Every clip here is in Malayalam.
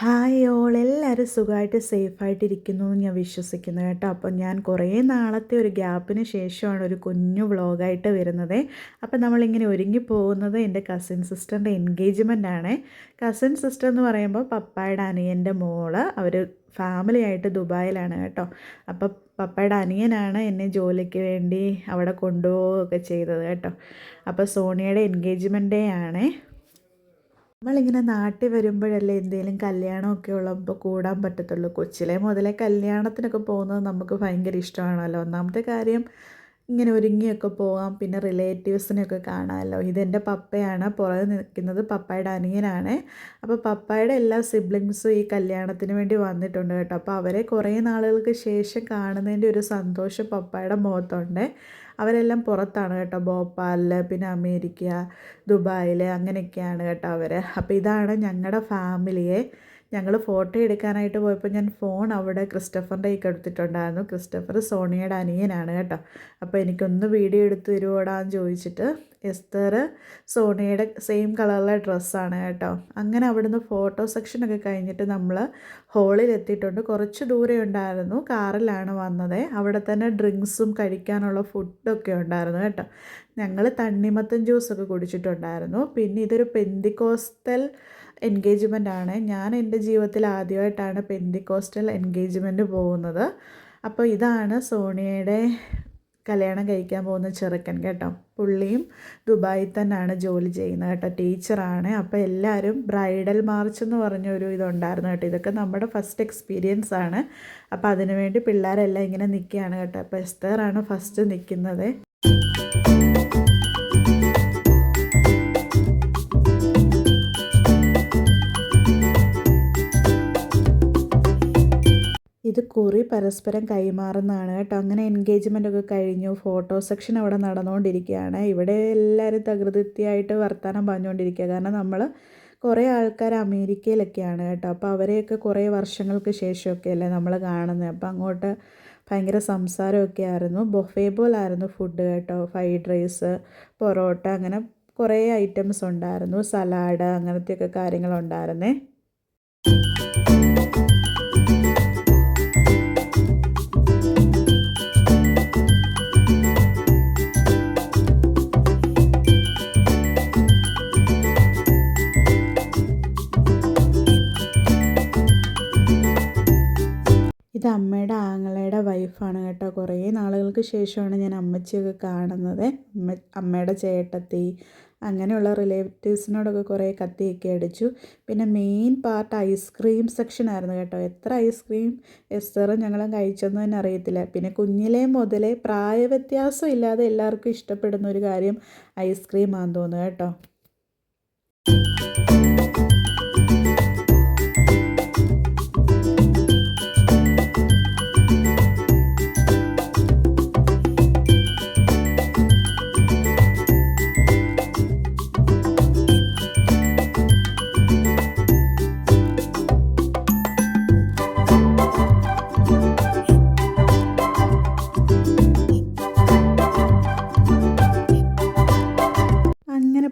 ഹായ് ഓൾ എല്ലാവരും സുഖമായിട്ട് സേഫായിട്ടിരിക്കുന്നു എന്ന് ഞാൻ വിശ്വസിക്കുന്നു കേട്ടോ. അപ്പോൾ ഞാൻ കുറേ നാളത്തെ ഒരു ഗ്യാപ്പിന് ശേഷമാണ് ഒരു കുഞ്ഞു വ്ളോഗായിട്ട് വരുന്നത്. അപ്പോൾ നമ്മളിങ്ങനെ ഒരുങ്ങി പോകുന്നത് എൻ്റെ കസിൻ സിസ്റ്ററിൻ്റെ എൻഗേജ്മെൻ്റ് ആണ്. കസിൻ സിസ്റ്റർ എന്ന് പറയുമ്പോൾ പപ്പായുടെ അനിയൻ്റെ മോള്, അവർ ഫാമിലി ആയിട്ട് ദുബായിലാണ് കേട്ടോ. അപ്പോൾ പപ്പയുടെ അനിയനാണ് എന്നെ ജോലിക്ക് വേണ്ടി അവിടെ കൊണ്ടുപോവുകയൊക്കെ ചെയ്തത് കേട്ടോ. അപ്പോൾ സോണിയയുടെ എൻഗേജ്മെൻ്റ് ഡേ ആണ്. നമ്മളിങ്ങനെ നാട്ടിൽ വരുമ്പോഴല്ലേ എന്തെങ്കിലും കല്യാണമൊക്കെ ഉള്ളപ്പോൾ കൂടാൻ പറ്റത്തുള്ളൂ. കൊച്ചിലെ മുതലേ കല്യാണത്തിനൊക്കെ പോകുന്നത് നമുക്ക് ഭയങ്കര ഇഷ്ടമാണല്ലോ. ഒന്നാമത്തെ കാര്യം ഇങ്ങനെ ഒരുങ്ങിയൊക്കെ പോകാം, പിന്നെ റിലേറ്റീവ്സിനെയൊക്കെ കാണാമല്ലോ. ഇതെൻ്റെ പപ്പയാണ്, പുറകെ നിൽക്കുന്നത് പപ്പായുടെ അനിയനാണ്. അപ്പോൾ പപ്പായുടെ എല്ലാ സിബ്ലിങ്സും ഈ കല്യാണത്തിന് വേണ്ടി വന്നിട്ടുണ്ട് കേട്ടോ. അപ്പോൾ അവരെ കുറേ നാളുകൾക്ക് ശേഷം കാണുന്നതിൻ്റെ ഒരു സന്തോഷം പപ്പായുടെ മുഖത്തുണ്ട്. അവരെല്ലാം പുറത്താണ് കേട്ടോ, ഭോപ്പാലിൽ, പിന്നെ അമേരിക്ക, ദുബായിൽ, അങ്ങനെയൊക്കെയാണ് കേട്ടോ അവർ. അപ്പോൾ ഇതാണ് ഞങ്ങളുടെ ഫാമിലിയെ. ഞങ്ങൾ ഫോട്ടോ എടുക്കാനായിട്ട് പോയപ്പോൾ ഞാൻ ഫോൺ അവിടെ ക്രിസ്റ്റഫറിൻ്റെ കയ്യിൽ എടുത്തിട്ടുണ്ടായിരുന്നു. ക്രിസ്റ്റഫർ സോണിയയുടെ അനിയനാണ് കേട്ടോ. അപ്പോൾ എനിക്കൊന്ന് വീഡിയോ എടുത്ത് തരുവോടാന്ന് ചോദിച്ചിട്ട് എസ്തർ സോണിയയുടെ സെയിം കളറിലെ ഡ്രസ്സാണ് കേട്ടോ. അങ്ങനെ അവിടുന്ന് ഫോട്ടോ സെക്ഷനൊക്കെ കഴിഞ്ഞിട്ട് നമ്മൾ ഹോളിൽ എത്തിയിട്ടുണ്ട്. കുറച്ച് ദൂരെ ഉണ്ടായിരുന്നു, കാറിലാണ് വന്നത്. അവിടെ തന്നെ ഡ്രിങ്ക്സും കഴിക്കാനുള്ള ഫുഡൊക്കെ ഉണ്ടായിരുന്നു കേട്ടോ. ഞങ്ങൾ തണ്ണിമത്തൻ ജ്യൂസൊക്കെ കുടിച്ചിട്ടുണ്ടായിരുന്നു. പിന്നെ ഇതൊരു പെന്തിക്കോസ്റ്റൽ എൻഗേജ്മെൻ്റ് ആണ്. ഞാൻ എൻ്റെ ജീവിതത്തിൽ ആദ്യമായിട്ടാണ് പെന്തിക്കോസ്റ്റൽ എൻഗേജ്മെൻറ്റ് പോകുന്നത്. അപ്പോൾ ഇതാണ് സോണിയയുടെ കല്യാണം കഴിക്കാൻ പോകുന്ന ചെറുക്കൻ കേട്ടോ. പുള്ളിയും ദുബായിൽ തന്നെയാണ് ജോലി ചെയ്യുന്നത് കേട്ടോ, ടീച്ചറാണ്. അപ്പോൾ എല്ലാവരും ബ്രൈഡൽ മാർച്ച് എന്ന് പറഞ്ഞൊരു ഇതുണ്ടായിരുന്നു കേട്ടോ. ഇതൊക്കെ നമ്മുടെ ഫസ്റ്റ് എക്സ്പീരിയൻസ് ആണ്. അപ്പോൾ അതിനുവേണ്ടി പിള്ളേരെല്ലാം ഇങ്ങനെ നിൽക്കുകയാണ് കേട്ടോ. അപ്പോൾ എസ്തറാണ് ഫസ്റ്റ് നിൽക്കുന്നത്. ഇത് കുറി പരസ്പരം കൈമാറുന്നതാണ് കേട്ടോ. അങ്ങനെ എൻഗേജ്മെൻ്റൊക്കെ കഴിഞ്ഞു. ഫോട്ടോ സെക്ഷൻ അവിടെ നടന്നുകൊണ്ടിരിക്കുകയാണ്. ഇവിടെ എല്ലാവരും തകൃതിയായിട്ട് വർത്തമാനം പറഞ്ഞുകൊണ്ടിരിക്കുക. കാരണം നമ്മൾ കുറേ ആൾക്കാർ അമേരിക്കയിലൊക്കെയാണ് കേട്ടോ. അപ്പോൾ അവരെയൊക്കെ കുറേ വർഷങ്ങൾക്ക് ശേഷമൊക്കെ അല്ലേ നമ്മൾ കാണുന്നത്. അപ്പോൾ അങ്ങോട്ട് ഭയങ്കര സംസാരമൊക്കെ ആയിരുന്നു. ബൊഫേ പോലായിരുന്നു ഫുഡ് കേട്ടോ. ഫ്രൈഡ് റൈസ്, പൊറോട്ട, അങ്ങനെ കുറേ ഐറ്റംസ് ഉണ്ടായിരുന്നു. സലാഡ്, അങ്ങനത്തെയൊക്കെ കാര്യങ്ങളുണ്ടായിരുന്നേ. ഇത് അമ്മയുടെ ആങ്ങളയുടെ വൈഫാണ് കേട്ടോ. കുറേ നാളുകൾക്ക് ശേഷമാണ് ഞാൻ അമ്മച്ചിയൊക്കെ കാണുന്നത്. അമ്മയുടെ ചേട്ടത്തി, അങ്ങനെയുള്ള റിലേറ്റീവ്സിനോടൊക്കെ കുറേ കത്തിയൊക്കെ അടിച്ചു. പിന്നെ മെയിൻ പാർട്ട് ഐസ്ക്രീം സെക്ഷൻ ആയിരുന്നു കേട്ടോ. എത്ര ഐസ്ക്രീം എസ്തറും ഞങ്ങളും കഴിച്ചെന്ന് തന്നെ അറിയത്തില്ല. പിന്നെ കുഞ്ഞിലേ മുതലേ പ്രായവ്യത്യാസം ഇല്ലാതെ എല്ലാവർക്കും ഇഷ്ടപ്പെടുന്ന ഒരു കാര്യം ഐസ്ക്രീമാണെന്ന് തോന്നുന്നു കേട്ടോ.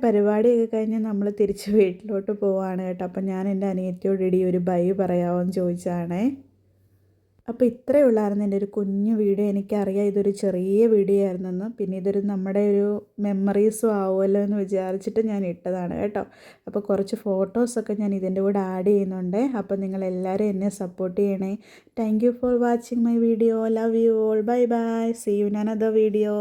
പരിപാടിയൊക്കെ കഴിഞ്ഞ് നമ്മൾ തിരിച്ച് വീട്ടിലോട്ട് പോവാണ് കേട്ടോ. അപ്പം ഞാൻ എൻ്റെ അനിയത്തിയോട് ഇടി ഒരു ബൈ പറയാമോ എന്ന് ചോദിച്ചതാണേ. അപ്പോൾ ഇത്രയേ ഉള്ളായിരുന്നു എൻ്റെ ഒരു കുഞ്ഞു വീഡിയോ. എനിക്കറിയാം ഇതൊരു ചെറിയ വീഡിയോ ആയിരുന്നെന്ന്. പിന്നെ ഇതൊരു നമ്മുടെ ഒരു മെമ്മറീസും ആവുമല്ലോ എന്ന് വിചാരിച്ചിട്ട് ഞാൻ ഇട്ടതാണ് കേട്ടോ. അപ്പോൾ കുറച്ച് ഫോട്ടോസൊക്കെ ഞാൻ ഇതിൻ്റെ കൂടെ ആഡ് ചെയ്യുന്നുണ്ട്. അപ്പോൾ നിങ്ങളെല്ലാവരും എന്നെ സപ്പോർട്ട് ചെയ്യണേ. Thank you for watching my video. Love you all. Bye bye. See you in another video.